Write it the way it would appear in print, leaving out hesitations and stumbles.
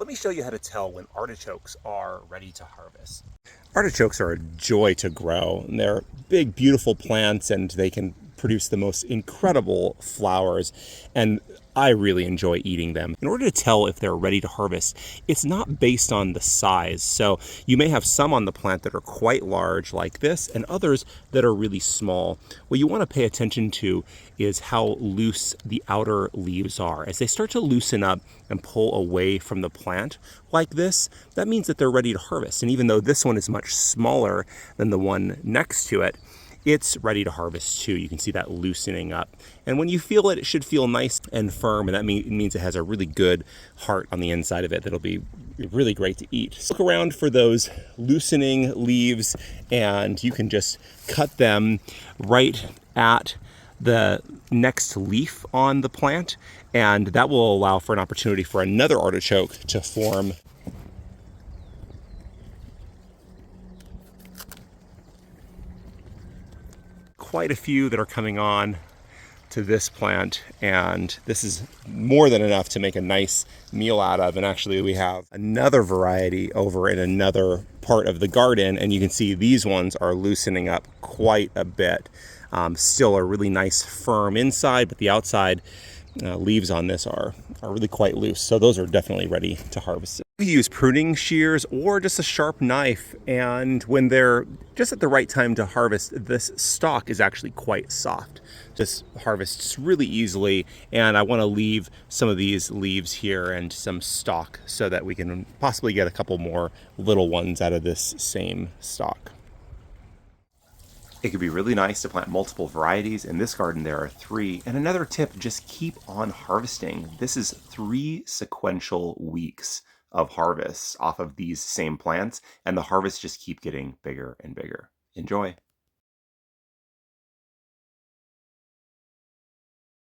Let me show you how to tell when artichokes are ready to harvest. Artichokes are a joy to grow. They're big, beautiful plants, and they can produce the most incredible flowers. And I really enjoy eating them. In order to tell if they're ready to harvest, it's not based on the size. So you may have some on the plant that are quite large like this and others that are really small. What you want to pay attention to is how loose the outer leaves are. As they start to loosen up and pull away from the plant like this, that means that they're ready to harvest. And even though this one is much smaller than the one next to it, it's ready to harvest too. You can see that loosening up. And when you feel it, it should feel nice and firm, and that means it has a really good heart on the inside of it that'll be really great to eat. So look around for those loosening leaves, and you can just cut them right at the next leaf on the plant, and that will allow for an opportunity for another artichoke to form. Quite a few that are coming on to this plant, and this is more than enough to make a nice meal out of. And actually we have another variety over in another part of the garden, and you can see these ones are loosening up quite a bit. Still a really nice firm inside, but the outside leaves on this are really quite loose. So those are definitely ready to harvest. You use pruning shears or just a sharp knife, and when they're just at the right time to harvest, this stalk is actually quite soft. Just harvests really easily, and I want to leave some of these leaves here and some stalk so that we can possibly get a couple more little ones out of this same stalk. It could be really nice to plant multiple varieties. In this garden, there are 3. And another tip, just keep on harvesting. This is 3 sequential weeks of harvest off of these same plants, and the harvests just keep getting bigger and bigger. Enjoy.